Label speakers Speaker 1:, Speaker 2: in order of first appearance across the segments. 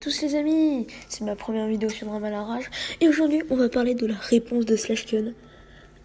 Speaker 1: Tous les amis, c'est ma première vidéo sur Drama la Rage et aujourd'hui on va parler de la réponse de Slashken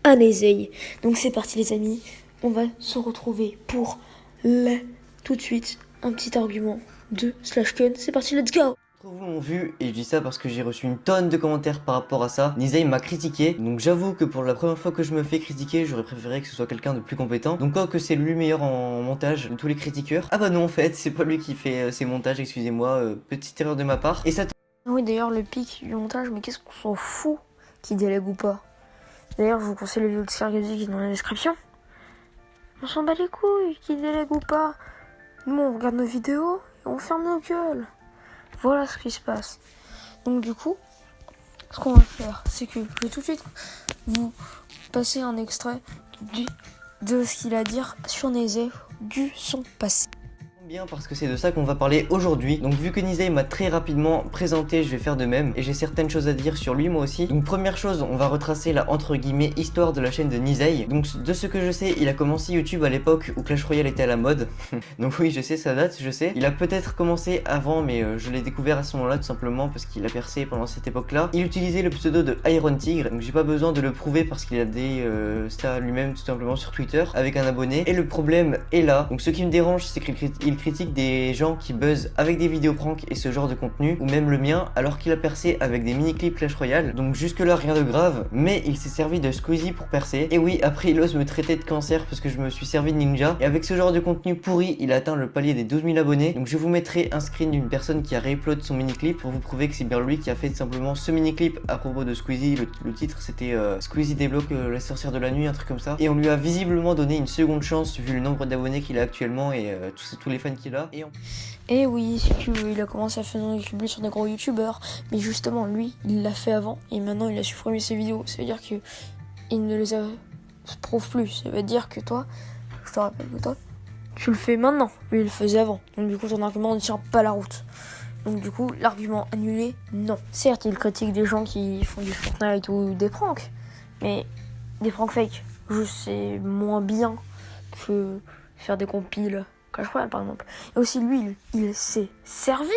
Speaker 1: à Nezei. Donc c'est parti les amis, on va se retrouver pour tout de suite un petit argument de Slashken. C'est parti, let's go.
Speaker 2: Vous l'ont vu, et je dis ça parce que j'ai reçu une tonne de commentaires par rapport à ça. Nezei m'a critiqué, donc j'avoue que pour la première fois que je me fais critiquer, j'aurais préféré que ce soit quelqu'un de plus compétent. Donc quoi que c'est lui le meilleur en montage de tous les critiqueurs. Ah bah non en fait, c'est pas lui qui fait ses montages, excusez-moi, petite erreur de ma part. Et ça
Speaker 1: Oui d'ailleurs le pic du montage, mais qu'est-ce qu'on s'en fout qui délègue ou pas. D'ailleurs je vous conseille le vidéo de Scargazzi qui est dans la description. On s'en bat les couilles, qui délègue ou pas. Nous on regarde nos vidéos et on ferme nos gueules. Voilà ce qui se passe. Donc du coup, ce qu'on va faire, c'est que je vais tout de suite vous passer un extrait de ce qu'il a à dire sur Nezei du son passé.
Speaker 2: bien parce que c'est de ça qu'on va parler aujourd'hui. Donc vu que Nezei m'a très rapidement présenté, je vais faire de même et j'ai certaines choses à dire sur lui moi aussi. Donc première chose, on va retracer la entre guillemets histoire de la chaîne de Nezei. Donc de ce que je sais, il a commencé YouTube à l'époque où Clash Royale était à la mode. Donc oui, je sais, ça date, je sais. Il a peut-être commencé avant, mais je l'ai découvert à ce moment-là tout simplement parce qu'il a percé pendant cette époque-là. Il utilisait le pseudo de Iron Tigre, donc j'ai pas besoin de le prouver parce qu'il a des ça lui-même tout simplement sur Twitter avec un abonné. Et le problème est là. Donc ce qui me dérange, c'est qu'il critique des gens qui buzzent avec des vidéos prank et ce genre de contenu, ou même le mien, alors qu'il a percé avec des mini-clips Clash Royale. Donc jusque là rien de grave, mais il s'est servi de Squeezie pour percer. Et oui, après il ose me traiter de cancer parce que je me suis servi de Ninja. Et avec ce genre de contenu pourri, il a atteint le palier des 12 000 abonnés. Donc je vous mettrai un screen d'une personne qui a réupload son mini-clip pour vous prouver que c'est bien lui qui a fait simplement ce mini-clip à propos de Squeezie. Le titre c'était Squeezie débloque la sorcière de la nuit, un truc comme ça. Et on lui a visiblement donné une seconde chance vu le nombre d'abonnés qu'il a actuellement et tous les fans qu'il a.
Speaker 1: Et oui, il a commencé à faire un public sur des gros youtubeurs, mais justement lui, il l'a fait avant et maintenant il a supprimé ses vidéos. Ça veut dire que il ne les prouve plus. Ça veut dire que toi, je te rappelle que toi, tu le fais maintenant. Lui il le faisait avant. Donc du coup ton argument ne tient pas la route. Donc du coup l'argument annulé, non. Certes il critique des gens qui font du Fortnite ou des pranks, mais des pranks fake, je sais moins bien que faire des compiles Clash Royale par exemple. Et aussi lui, il s'est servi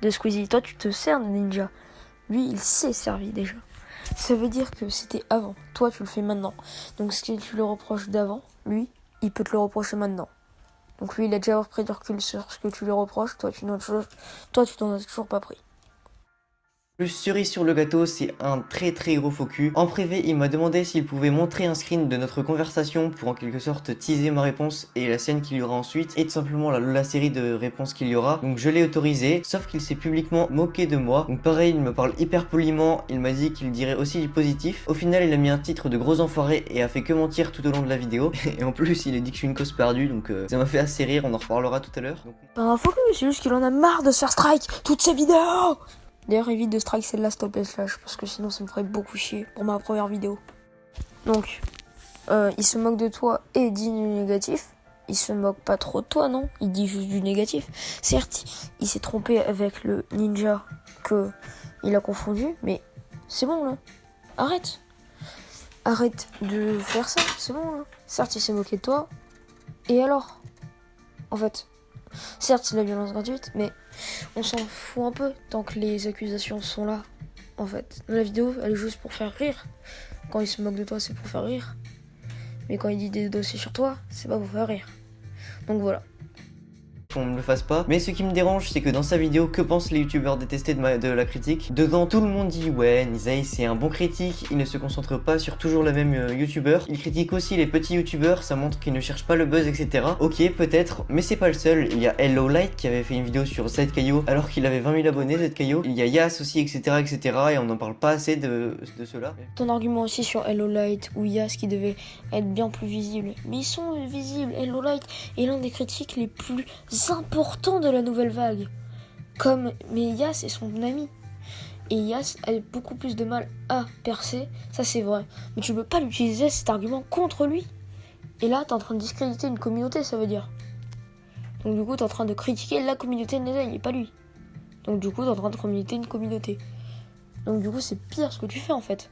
Speaker 1: de Squeezie. Toi tu te sers de Ninja. Lui il s'est servi déjà. Ça veut dire que c'était avant. Toi tu le fais maintenant. Donc ce que tu le reproches d'avant, lui, il peut te le reprocher maintenant. Donc lui il a déjà pris du recul sur ce que tu lui reproches. Toi tu t'en as toujours pas pris.
Speaker 2: Plus cerise sur le gâteau, c'est un très gros faux cul. En privé, il m'a demandé s'il pouvait montrer un screen de notre conversation pour en quelque sorte teaser ma réponse et la scène qu'il y aura ensuite, et tout simplement la série de réponses qu'il y aura. Donc je l'ai autorisé, sauf qu'il s'est publiquement moqué de moi. Donc pareil, il me parle hyper poliment, il m'a dit qu'il dirait aussi du positif. Au final, il a mis un titre de gros enfoiré et a fait que mentir tout au long de la vidéo. Et en plus, il a dit que je suis une cause perdue, donc ça m'a fait assez rire, on en reparlera tout à l'heure.
Speaker 1: Ben faut que c'est juste qu'il en a marre de se faire strike toutes ses vidéos. D'ailleurs, évite de strike celle-là, s'il te plaît, Slash, parce que sinon ça me ferait beaucoup chier pour ma première vidéo. Donc, il se moque de toi et dit du négatif. Il se moque pas trop de toi, non? Il dit juste du négatif. Certes, il s'est trompé avec le ninja que il a confondu, mais c'est bon là. Arrête. Arrête de faire ça, c'est bon là. Certes, il s'est moqué de toi. Et alors? En fait, certes, c'est la violence gratuite, mais on s'en fout un peu tant que les accusations sont là. En fait, la vidéo, elle est juste pour faire rire. Quand il se moque de toi, c'est pour faire rire. Mais quand il dit des dossiers sur toi, c'est pas pour faire rire. Donc voilà.
Speaker 2: Qu'on ne le fasse pas. Mais ce qui me dérange, c'est que dans sa vidéo, que pensent les youtubeurs détestés de la critique? Dedans, tout le monde dit ouais, Nezei c'est un bon critique, il ne se concentre pas sur toujours la même youtubeur. Il critique aussi les petits youtubeurs, ça montre qu'il ne cherche pas le buzz, etc. Ok, peut-être, mais c'est pas le seul. Il y a Hello Light qui avait fait une vidéo sur ZKaio alors qu'il avait 20 000 abonnés, ZKaio. Il y a Yas aussi, etc., etc. Et on n'en parle pas assez de cela.
Speaker 1: Ton argument aussi sur Hello Light ou Yas qui devait être bien plus visible. Mais ils sont visibles. Hello Light est l'un des critiques les plus importants de la nouvelle vague. Mais Yas est son ami. Et Yas a beaucoup plus de mal à percer, ça c'est vrai. Mais tu peux pas l'utiliser cet argument contre lui. Et là, t'es en train de discréditer une communauté, ça veut dire. Donc du coup, t'es en train de critiquer la communauté de Nezei et pas lui. Donc du coup, t'es en train de critiquer une communauté. Donc du coup, c'est pire ce que tu fais en fait.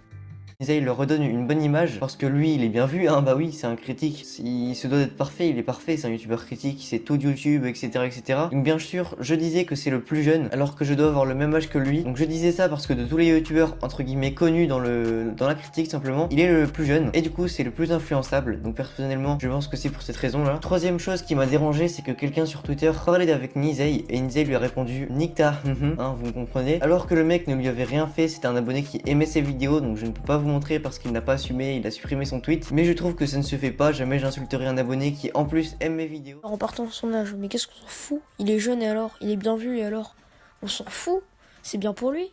Speaker 2: Nizey leur redonne une bonne image parce que lui il est bien vu, hein, bah oui, c'est un critique, il se doit d'être parfait, il est parfait, c'est un youtubeur critique, c'est tout YouTube, etc., etc. Donc bien sûr, je disais que c'est le plus jeune alors que je dois avoir le même âge que lui. Donc je disais ça parce que de tous les youtubeurs entre guillemets connus dans la critique simplement, il est le plus jeune et du coup c'est le plus influençable. Donc personnellement, je pense que c'est pour cette raison-là. Troisième chose qui m'a dérangé, c'est que quelqu'un sur Twitter parlait avec Nizey et Nizey lui a répondu Nikta, hein, vous me comprenez. Alors que le mec ne lui avait rien fait, c'était un abonné qui aimait ses vidéos, donc je ne peux pas vous montrer parce qu'il n'a pas assumé, il a supprimé son tweet. Mais je trouve que ça ne se fait pas, jamais j'insulterai un abonné qui en plus aime mes vidéos.
Speaker 1: En partant de son âge, mais qu'est-ce qu'on s'en fout? Il est jeune et alors? Il est bien vu et alors? On s'en fout, c'est bien pour lui.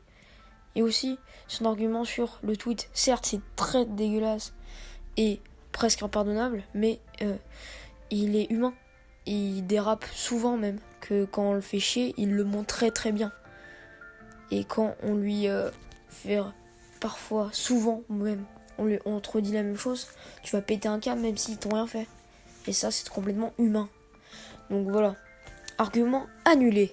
Speaker 1: Et aussi, son argument sur le tweet, certes c'est très dégueulasse et presque impardonnable, mais il est humain. Il dérape souvent même, que quand on le fait chier, il le montre très très bien. Et quand on lui fait parfois, souvent même, on te redit la même chose, tu vas péter un câble même s'ils t'ont rien fait. Et ça c'est complètement humain. Donc voilà, argument annulé.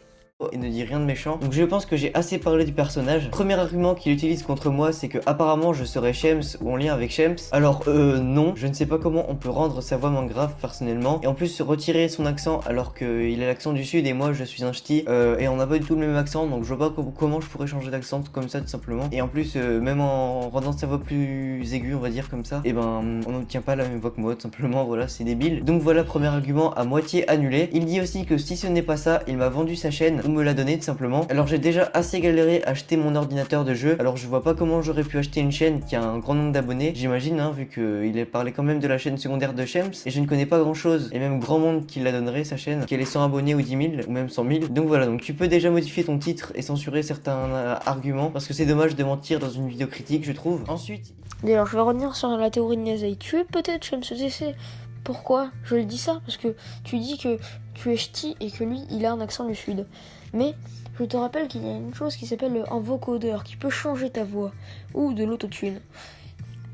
Speaker 2: Et ne dit rien de méchant. Donc je pense que j'ai assez parlé du personnage. Premier argument qu'il utilise contre moi, c'est que apparemment je serais Shems ou en lien avec Shems. Alors non, je ne sais pas comment on peut rendre sa voix moins grave personnellement. Et en plus se retirer son accent alors qu'il a l'accent du sud et moi je suis un ch'ti et on n'a pas du tout le même accent, donc je vois pas comment je pourrais changer d'accent comme ça tout simplement. Et en plus même en rendant sa voix plus aiguë on va dire comme ça, et ben on n'obtient pas la même voix que moi tout simplement, voilà c'est débile. Donc voilà, premier argument à moitié annulé. Il dit aussi que si ce n'est pas ça, il m'a vendu sa chaîne me l'a donné tout simplement. Alors j'ai déjà assez galéré à acheter mon ordinateur de jeu, alors je vois pas comment j'aurais pu acheter une chaîne qui a un grand nombre d'abonnés, j'imagine, hein, vu qu'il est parlé quand même de la chaîne secondaire de Shems, et je ne connais pas grand chose, et même grand monde qui la donnerait sa chaîne, qu'elle est 100 abonnés ou 10 000, ou même 100 000. Donc voilà, donc tu peux déjà modifier ton titre et censurer certains arguments, parce que c'est dommage de mentir dans une vidéo critique je trouve. Ensuite...
Speaker 1: D'ailleurs je vais revenir sur la théorie de Nizey. Tu es peut-être Shems DC. Pourquoi je le dis ça? Parce que tu dis que tu es ch'ti et que lui il a un accent du sud. Mais je te rappelle qu'il y a une chose qui s'appelle un vocodeur qui peut changer ta voix ou de l'autotune.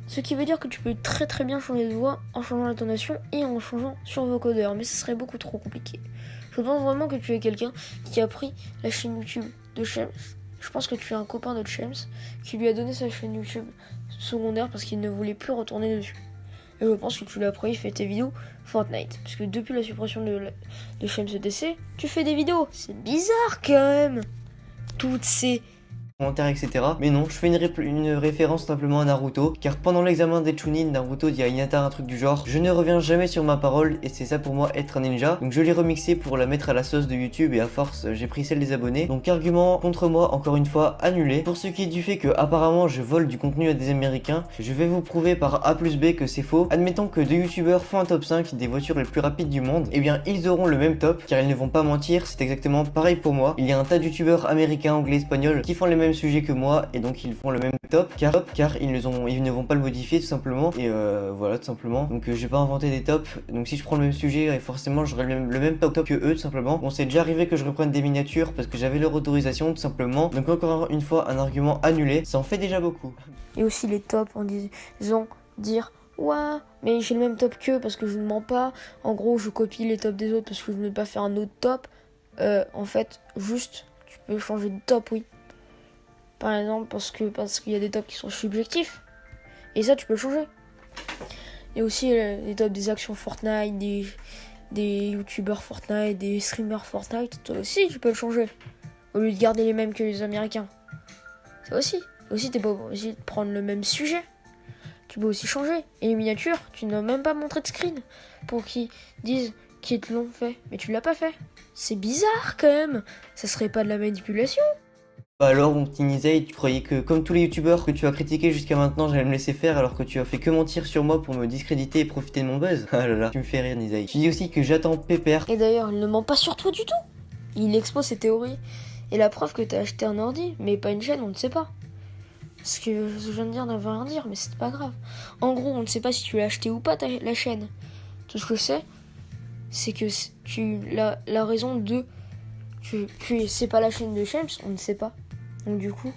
Speaker 1: Ce qui veut dire que tu peux très très bien changer de voix en changeant l'intonation et en changeant sur vocodeur, mais ce serait beaucoup trop compliqué. Je pense vraiment que tu es quelqu'un qui a pris la chaîne YouTube de Shems. Je pense que tu es un copain de Shems qui lui a donné sa chaîne YouTube secondaire parce qu'il ne voulait plus retourner dessus. Et je pense que tu l'as pris, fait tes vidéos Fortnite. Parce que depuis la suppression de Shems DC, tu fais des vidéos. C'est bizarre quand même. Toutes ces
Speaker 2: commentaires, etc. Mais non, je fais une référence simplement à Naruto, car pendant l'examen des Chunin, Naruto dit à Hinata un truc du genre je ne reviens jamais sur ma parole, et c'est ça pour moi être un ninja. Donc je l'ai remixé pour la mettre à la sauce de YouTube, et à force j'ai pris celle des abonnés. Donc argument contre moi, encore une fois annulé. Pour ce qui est du fait que apparemment je vole du contenu à des américains, je vais vous prouver par A plus B que c'est faux. Admettons que deux youtubeurs font un top 5 des voitures les plus rapides du monde, et bien ils auront le même top, car ils ne vont pas mentir, c'est exactement pareil pour moi. Il y a un tas de youtubeurs américains, anglais, espagnols qui font les mêmes sujets que moi, et donc ils font le même top car ils ne vont pas le modifier tout simplement, et voilà tout simplement. Donc j'ai pas inventé des tops, donc si je prends le même sujet forcément j'aurai le même top que eux tout simplement. Bon, c'est déjà arrivé que je reprenne des miniatures parce que j'avais leur autorisation tout simplement, donc encore une fois un argument annulé, ça en fait déjà beaucoup.
Speaker 1: Et aussi les tops en disant dire ouais mais j'ai le même top qu'eux parce que je ne mens pas, en gros je copie les tops des autres parce que je ne veux pas faire un autre top. En fait juste tu peux changer de top, oui, par exemple parce qu'il y a des tops qui sont subjectifs et ça tu peux le changer. Et aussi les tops des actions Fortnite, des youtubeurs Fortnite, des streamers Fortnite, toi aussi tu peux le changer au lieu de garder les mêmes que les américains. Ça aussi t'es pas obligé de prendre le même sujet, tu peux aussi changer. Et les miniatures, tu n'as même pas montré de screen pour qu'ils disent qu'ils te l'ont fait, mais tu l'as pas fait. C'est bizarre quand même, ça serait pas de la manipulation?
Speaker 2: Bah alors mon petit Nizey, tu croyais que comme tous les youtubeurs que tu as critiqués jusqu'à maintenant j'allais me laisser faire alors que tu as fait que mentir sur moi pour me discréditer et profiter de mon buzz? Ah là là, tu me fais rire Nizey. Tu dis aussi que j'attends Pépère.
Speaker 1: Et d'ailleurs il ne ment pas sur toi du tout, il expose ses théories. Et la preuve que t'as acheté un ordi, mais pas une chaîne, on ne sait pas. Ce que je viens de dire ne veut rien dire, mais c'est pas grave. En gros, on ne sait pas si tu l'as acheté ou pas la chaîne. Tout ce que je sais, c'est que la raison de c'est pas la chaîne de Shems, on ne sait pas. Donc du coup,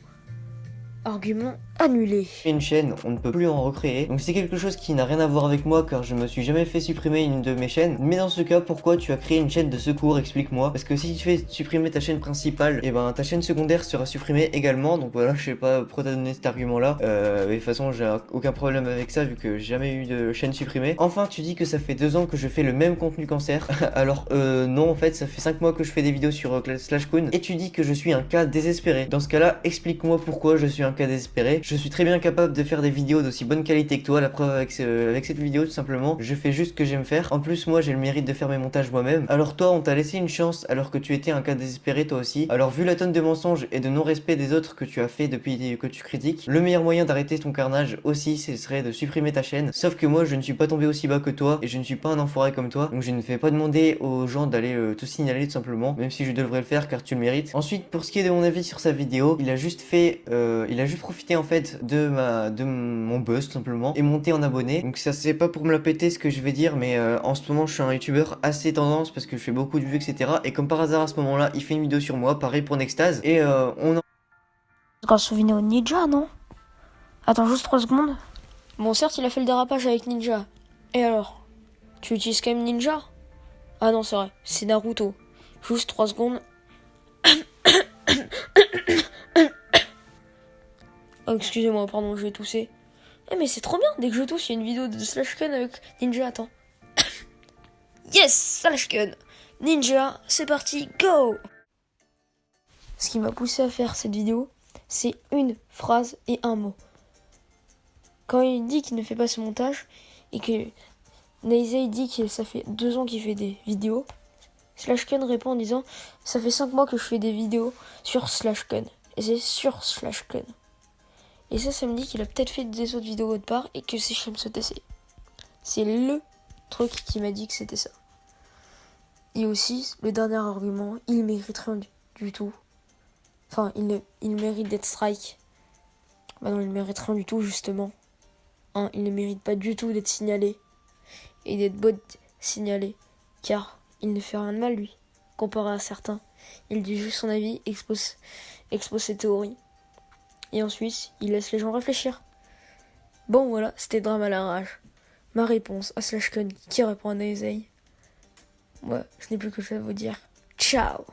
Speaker 1: argument Annulé.
Speaker 2: Une chaîne, on ne peut plus en recréer. Donc c'est quelque chose qui n'a rien à voir avec moi car je me suis jamais fait supprimer une de mes chaînes. Mais dans ce cas, pourquoi tu as créé une chaîne de secours? Explique-moi. Parce que si tu fais supprimer ta chaîne principale, et ben ta chaîne secondaire sera supprimée également. Donc voilà, je sais pas pourquoi t'as donné cet argument là. De toute façon, j'ai aucun problème avec ça vu que j'ai jamais eu de chaîne supprimée. Enfin, tu dis que ça fait 2 ans que je fais le même contenu cancer. Alors non, en fait, ça fait 5 mois que je fais des vidéos sur /Kun. Et tu dis que je suis un cas désespéré. Dans ce cas-là, explique-moi pourquoi je suis un cas désespéré. Je suis très bien capable de faire des vidéos d'aussi bonne qualité que toi, la preuve avec cette vidéo tout simplement. Je fais juste ce que j'aime faire. En plus moi j'ai le mérite de faire mes montages moi-même. Alors toi on t'a laissé une chance alors que tu étais un cas désespéré toi aussi. Alors vu la tonne de mensonges et de non-respect des autres que tu as fait depuis que tu critiques, le meilleur moyen d'arrêter ton carnage aussi ce serait de supprimer ta chaîne. Sauf que moi je ne suis pas tombé aussi bas que toi et je ne suis pas un enfoiré comme toi. Donc je ne vais pas demander aux gens d'aller te signaler tout simplement, même si je devrais le faire car tu le mérites. Ensuite pour ce qui est de mon avis sur sa vidéo, il a juste profité en fait de mon buzz tout simplement et monter en abonné. Donc ça c'est pas pour me la péter ce que je vais dire, mais en ce moment je suis un youtubeur assez tendance parce que je fais beaucoup de vues etc. Et comme par hasard à ce moment là il fait une vidéo sur moi, pareil pour Nextase, et on en...
Speaker 1: Grâce aux vidéos de Ninja, non? Attends juste 3 secondes. Bon, certes, il a fait le dérapage avec Ninja. Et alors? Tu utilises quand même Ninja? Ah non, c'est vrai, c'est Naruto. Juste 3 secondes. Oh, excusez-moi, pardon, je vais tousser. Eh, mais c'est trop bien, dès que je tousse, il y a une vidéo de /Kun avec Ninja, attends. Yes, /Kun. Ninja, c'est parti, go! Ce qui m'a poussé à faire cette vidéo, c'est une phrase et un mot. Quand il dit qu'il ne fait pas ce montage, et que Neizei dit que ça fait 2 ans qu'il fait des vidéos, /Kun répond en disant « Ça fait 5 mois que je fais des vidéos sur /Kun. » Et c'est sur /Kun. Et ça me dit qu'il a peut-être fait des autres vidéos autre part et que c'est ShamsTC. C'est le truc qui m'a dit que c'était ça. Et aussi, le dernier argument, il mérite rien du tout. Enfin, il mérite d'être strike. Bah non, il mérite rien du tout, justement. Hein, il ne mérite pas du tout d'être signalé. Et d'être bot signalé. Car il ne fait rien de mal, lui. Comparé à certains. Il dit juste son avis, expose ses théories. Et ensuite, il laisse les gens réfléchir. Bon, voilà, c'était drame à la rage. Ma réponse à /Kun qui répond à Neizei. Ouais, je n'ai plus que ça à vous dire. Ciao!